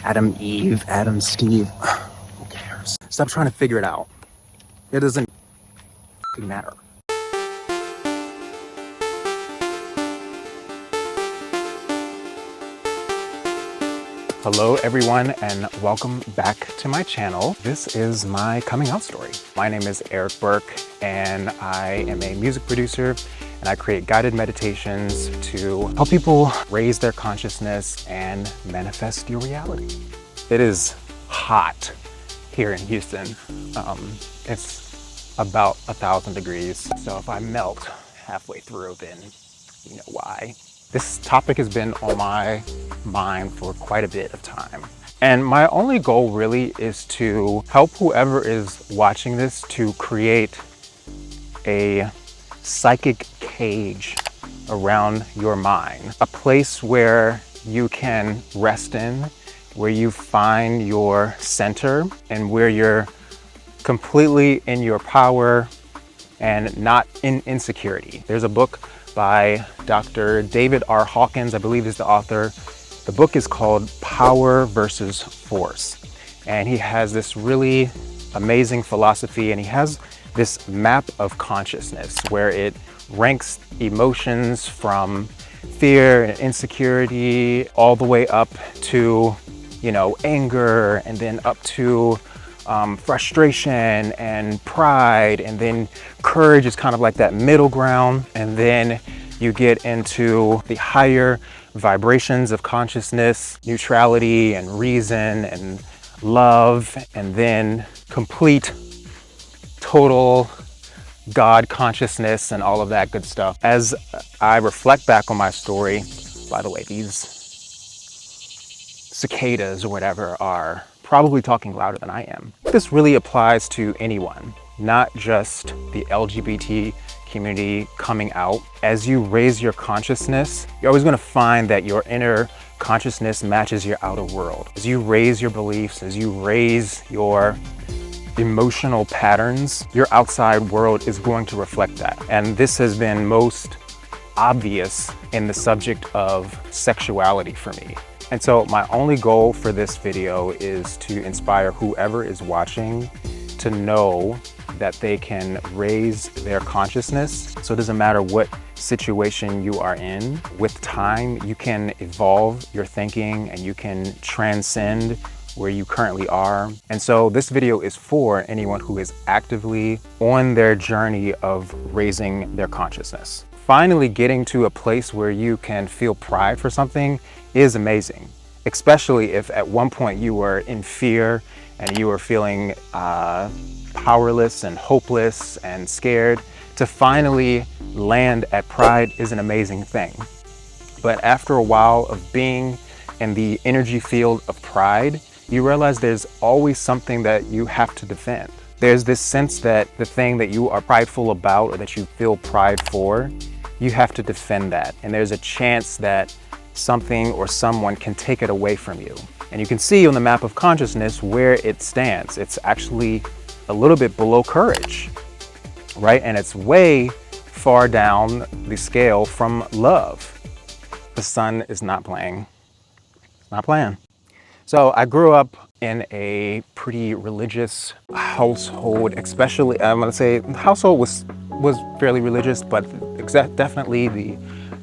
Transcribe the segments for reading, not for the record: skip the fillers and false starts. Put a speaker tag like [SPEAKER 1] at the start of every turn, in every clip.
[SPEAKER 1] Adam, Eve, Adam, Steve. Who cares? Stop trying to figure it out. It doesn't matter. Hello everyone, and welcome back to my channel. This is my coming out story. My name is Eric Burke, and I am a music producer, and I create guided meditations to help people raise their consciousness and manifest your reality. It is hot here in Houston. It's about 1,000 degrees, so if I melt halfway through, then you know why. This topic has been on my mind for quite a bit of time. And my only goal really is to help whoever is watching this to create a psychic cage around your mind, a place where you can rest in, where you find your center, and where you're completely in your power and not in insecurity. There's a book by Dr. David R. Hawkins, I believe is the author. The book is called Power versus Force. And he has this really amazing philosophy, and he has this map of consciousness where it ranks emotions from fear and insecurity all the way up to, you know, anger, and then up to frustration and pride, and then courage is kind of like that middle ground, and then you get into the higher vibrations of consciousness, neutrality and reason and love, and then complete total God consciousness and all of that good stuff. As I reflect back on my story, by the way, these cicadas or whatever are probably talking louder than I am. This really applies to anyone, not just the LGBT community coming out. As you raise your consciousness, you're always going to find that your inner consciousness matches your outer world. As you raise your beliefs, as you raise your emotional patterns, your outside world is going to reflect that. And this has been most obvious in the subject of sexuality for me. And so my only goal for this video is to inspire whoever is watching to know that they can raise their consciousness. So it doesn't matter what situation you are in. With time, you can evolve your thinking and you can transcend where you currently are. And so this video is for anyone who is actively on their journey of raising their consciousness. Finally getting to a place where you can feel pride for something is amazing, especially if at one point you were in fear and you were feeling powerless and hopeless and scared. To finally land at pride is an amazing thing. But after a while of being in the energy field of pride, you realize there's always something that you have to defend. There's this sense that the thing that you are prideful about or that you feel pride for, you have to defend that. And there's a chance that something or someone can take it away from you. And you can see on the map of consciousness where it stands. It's actually a little bit below courage, right? And it's way far down the scale from love. The sun is not playing. It's not playing. So I grew up in a pretty religious household, especially, I'm gonna say the household was fairly religious, but definitely the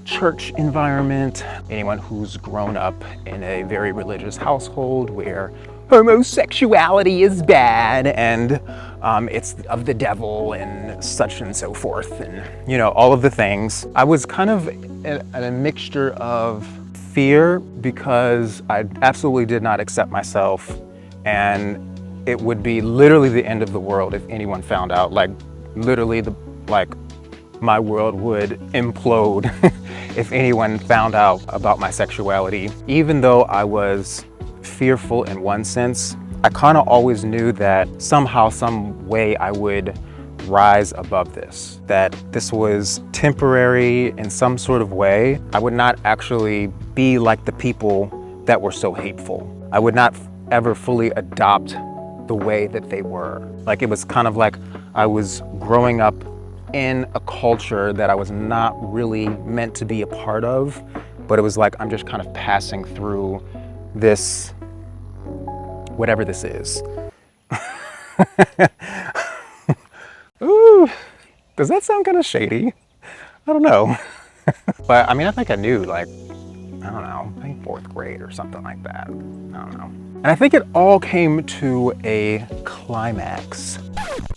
[SPEAKER 1] church environment. Anyone who's grown up in a very religious household where homosexuality is bad and it's of the devil and such and so forth, and you know, all of the things. I was kind of in a mixture of fear because I absolutely did not accept myself, and it would be literally the end of the world if anyone found out. Like literally my world would implode if anyone found out about my sexuality. Even though I was fearful in one sense, I kind of always knew that somehow, some way I would rise above this, that this was temporary in some sort of way. I would not actually be like the people that were so hateful. I would not ever fully adopt the way that they were. Like it was kind of like I was growing up in a culture that I was not really meant to be a part of, but it was like I'm just kind of passing through this whatever this is. Ooh, does that sound kind of shady? I don't know. But I mean, I think I knew, like, I don't know, I think 4th grade or something like that. I don't know. And I think it all came to a climax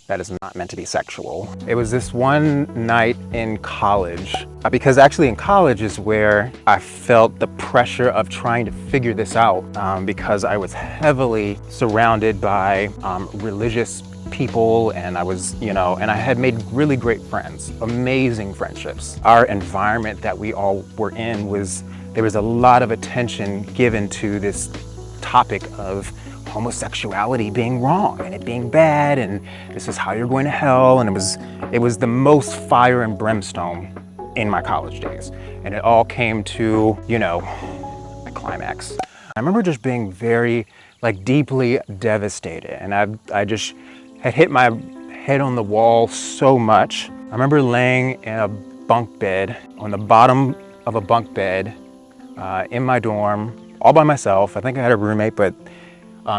[SPEAKER 1] that is not meant to be sexual. It was this one night in college, because actually in college is where I felt the pressure of trying to figure this out, because I was heavily surrounded by religious people, and I was, and I had made really great friends, amazing friendships. Our environment that we all were in there was a lot of attention given to this topic of homosexuality being wrong and it being bad, and this is how you're going to hell, and it was the most fire and brimstone in my college days. And it all came to, a climax. I remember just being very, deeply devastated, and I just had hit my head on the wall so much. I remember laying in a bunk bed, on the bottom of a bunk bed, in my dorm, all by myself. I think I had a roommate, but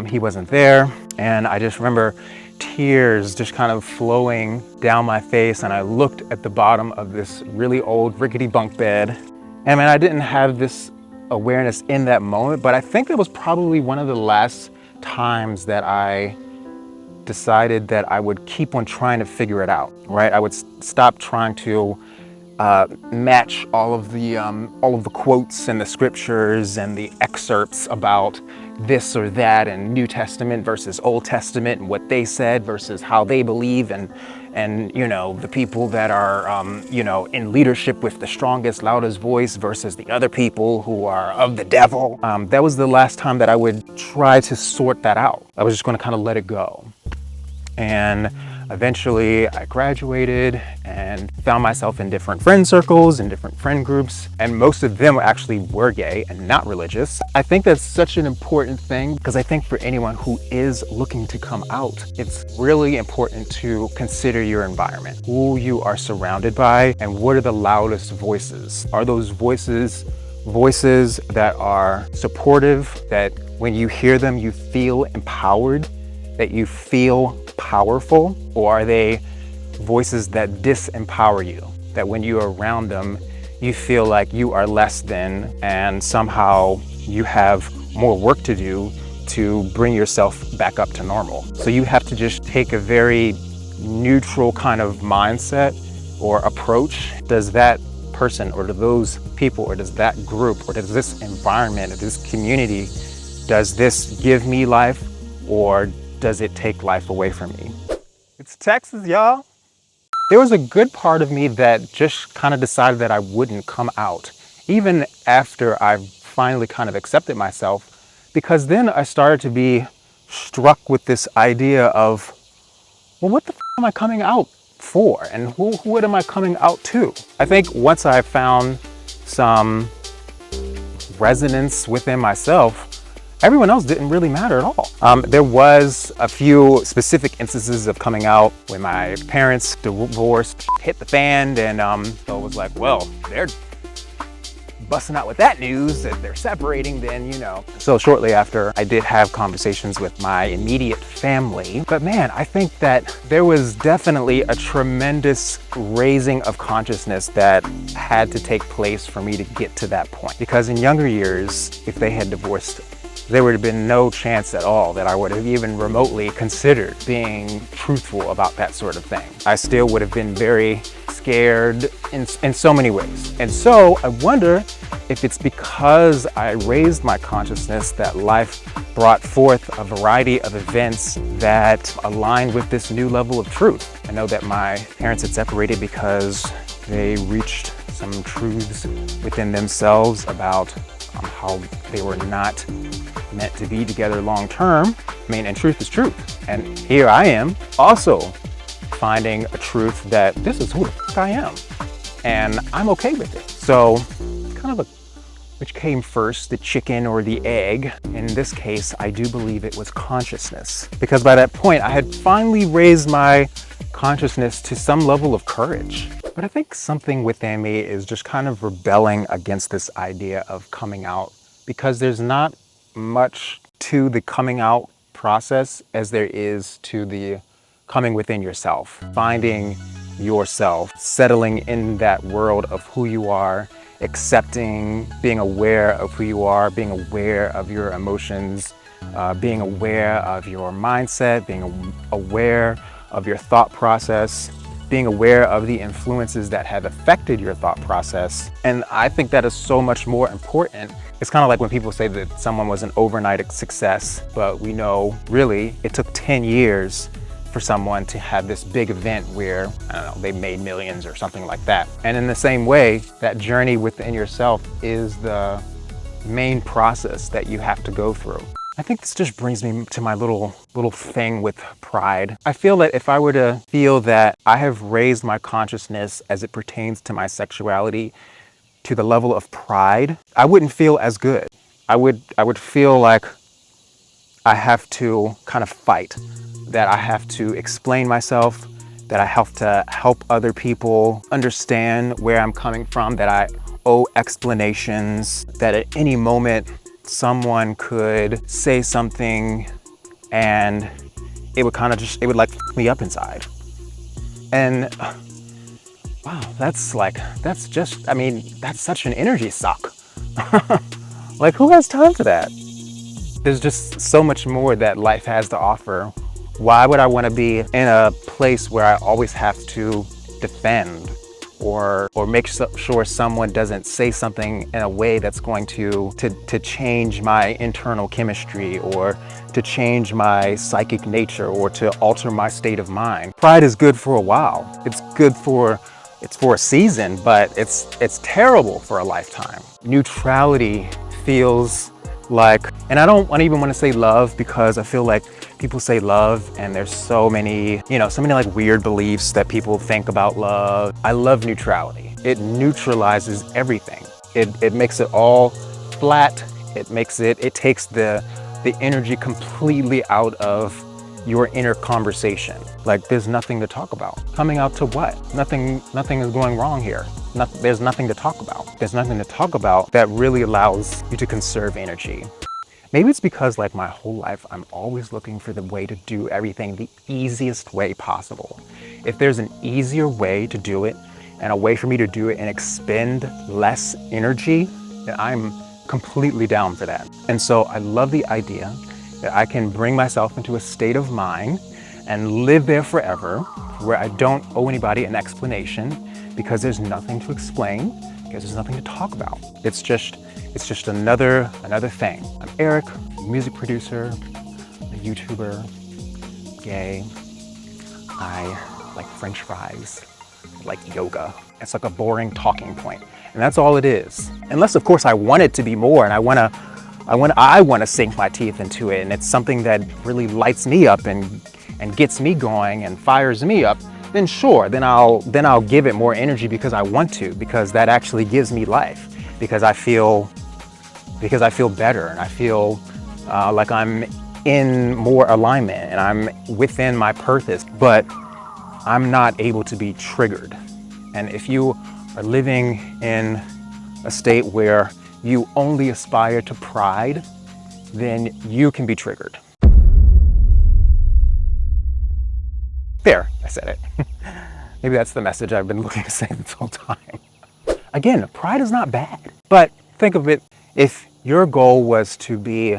[SPEAKER 1] he wasn't there. And I just remember tears just kind of flowing down my face. And I looked at the bottom of this really old rickety bunk bed. And man, I didn't have this awareness in that moment, but I think that was probably one of the last times that I decided that I would keep on trying to figure it out, right? I would stop trying to match all of the quotes and the scriptures and the excerpts about this or that, and New Testament versus Old Testament, and what they said versus how they believe, and the people that are in leadership with the strongest, loudest voice versus the other people who are of the devil. That was the last time that I would try to sort that out. I was just going to kind of let it go. And eventually I graduated and found myself in different friend circles and different friend groups, and most of them actually were gay and not religious. I think that's such an important thing, because I think for anyone who is looking to come out, it's really important to consider your environment, who you are surrounded by, and what are the loudest voices. Are those voices that are supportive, that when you hear them you feel empowered, that you feel powerful? Or are they voices that disempower you, that when you are around them you feel like you are less than, and somehow you have more work to do to bring yourself back up to normal? So you have to just take a very neutral kind of mindset or approach. Does that person, or do those people, or does that group, or does this environment, or this community, does this give me life, or does it take life away from me? It's Texas, y'all. There was a good part of me that just kind of decided that I wouldn't come out, even after I finally kind of accepted myself, because then I started to be struck with this idea of, well, what the f am I coming out for? And what am I coming out to? I think once I found some resonance within myself, everyone else didn't really matter at all. There was a few specific instances of coming out when my parents divorced, hit the fan, and so it was like, well, they're busting out with that news that they're separating, then, So shortly after, I did have conversations with my immediate family. But man, I think that there was definitely a tremendous raising of consciousness that had to take place for me to get to that point. Because in younger years, if they had divorced, there would have been no chance at all that I would have even remotely considered being truthful about that sort of thing. I still would have been very scared in so many ways. And so I wonder if it's because I raised my consciousness that life brought forth a variety of events that aligned with this new level of truth. I know that my parents had separated because they reached some truths within themselves about how they were not meant to be together long term. I mean, and truth is truth. And here I am also finding a truth that this is who the f I am. And I'm okay with it. So it's kind of which came first, the chicken or the egg? In this case, I do believe it was consciousness. Because by that point, I had finally raised my consciousness to some level of courage. But I think something within me is just kind of rebelling against this idea of coming out, because there's not much to the coming out process as there is to the coming within yourself, finding yourself, settling in that world of who you are, accepting, being aware of who you are, being aware of your emotions, being aware of your mindset, being aware of your thought process, being aware of the influences that have affected your thought process. And I think that is so much more important. It's kind of like when people say that someone was an overnight success, but we know really it took 10 years for someone to have this big event where, I don't know, they made millions or something like that. And in the same way, that journey within yourself is the main process that you have to go through. I think this just brings me to my little thing with pride. I feel that if I were to feel that I have raised my consciousness as it pertains to my sexuality to the level of pride, I wouldn't feel as good. I would feel like I have to kind of fight, that I have to explain myself, that I have to help other people understand where I'm coming from, that I owe explanations, that at any moment someone could say something and it would kind of just, it would like f me up inside. And wow, that's just, I mean, that's such an energy suck. Like, who has time for that? There's just so much more that life has to offer. Why would I want to be in a place where I always have to defend or make sure someone doesn't say something in a way that's going to change my internal chemistry or to change my psychic nature or to alter my state of mind? Pride is good for a while. It's good for a season, but it's terrible for a lifetime. Neutrality feels like, and I don't even want to say love, because I feel like people say love and there's so many like weird beliefs that people think about love. I love neutrality. It neutralizes everything. It makes it all flat. It takes the energy completely out of your inner conversation. Like, there's nothing to talk about. Coming out to what? Nothing is going wrong here. There's nothing to talk about. There's nothing to talk about that really allows you to conserve energy. Maybe it's because, like, my whole life, I'm always looking for the way to do everything the easiest way possible. If there's an easier way to do it and a way for me to do it and expend less energy, then I'm completely down for that. And so I love the idea that I can bring myself into a state of mind and live there forever, where I don't owe anybody an explanation, because there's nothing to explain, because there's nothing to talk about. It's just another thing. I'm Eric, music producer, a YouTuber, gay. I like French fries, I like yoga. It's like a boring talking point, and that's all it is. Unless, of course, I want it to be more, and I want to sink my teeth into it, and it's something that really lights me up and gets me going and fires me up, then sure, then I'll give it more energy because I want to, because that actually gives me life, because I feel better, and I feel like I'm in more alignment and I'm within my purpose. But I'm not able to be triggered. And if you are living in a state where you only aspire to pride, then you can be triggered. There, I said it. Maybe that's the message I've been looking to say this whole time. Again, pride is not bad, but think of it, if your goal was to be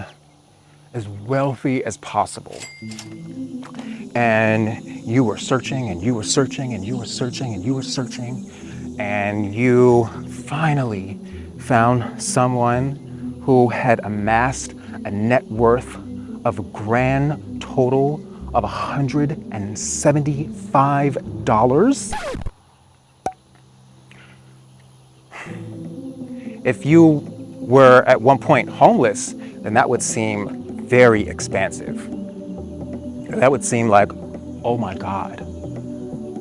[SPEAKER 1] as wealthy as possible, and you were searching and you were searching and you were searching and you were searching, and you finally found someone who had amassed a net worth of a grand total of $175. If you were at one point homeless, then that would seem very expansive. That would seem like, oh my God,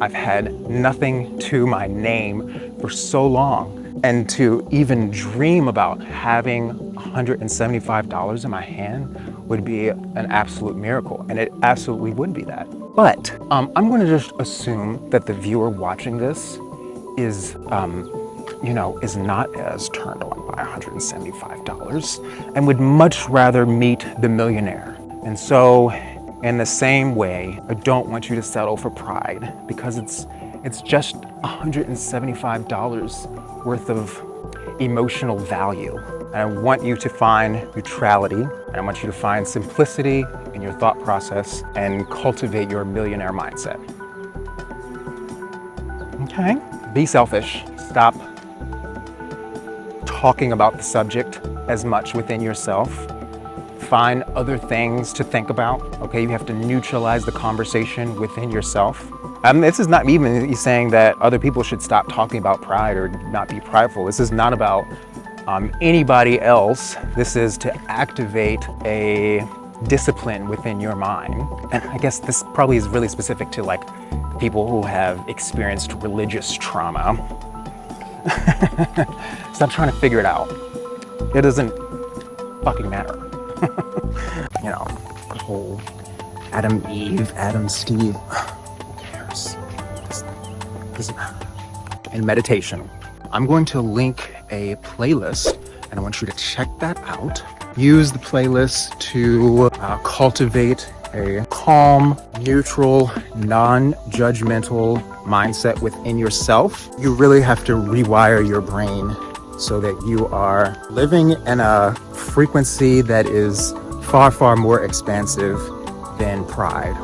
[SPEAKER 1] I've had nothing to my name for so long. And to even dream about having $175 in my hand would be an absolute miracle, and it absolutely would be that. But I'm going to just assume that the viewer watching this is not as turned on by $175 and would much rather meet the millionaire And so in the same way, I don't want you to settle for pride, because it's just $175 worth of emotional value. And I want you to find neutrality, and I want you to find simplicity in your thought process and cultivate your millionaire mindset. Okay? Be selfish. Stop talking about the subject as much within yourself. Find other things to think about, okay? You have to neutralize the conversation within yourself. This is not even saying that other people should stop talking about pride or not be prideful. This is not about anybody else. This is to activate a discipline within your mind. And I guess this probably is really specific to like people who have experienced religious trauma. Stop trying to figure it out. It doesn't fucking matter. You know, the whole Adam, Eve, Adam, Steve. Who cares? It doesn't matter. In meditation, I'm going to link a playlist, and I want you to check that out. Use the playlist to cultivate a calm, neutral, non-judgmental mindset within yourself. You really have to rewire your brain so that you are living in a frequency that is far, far more expansive than pride.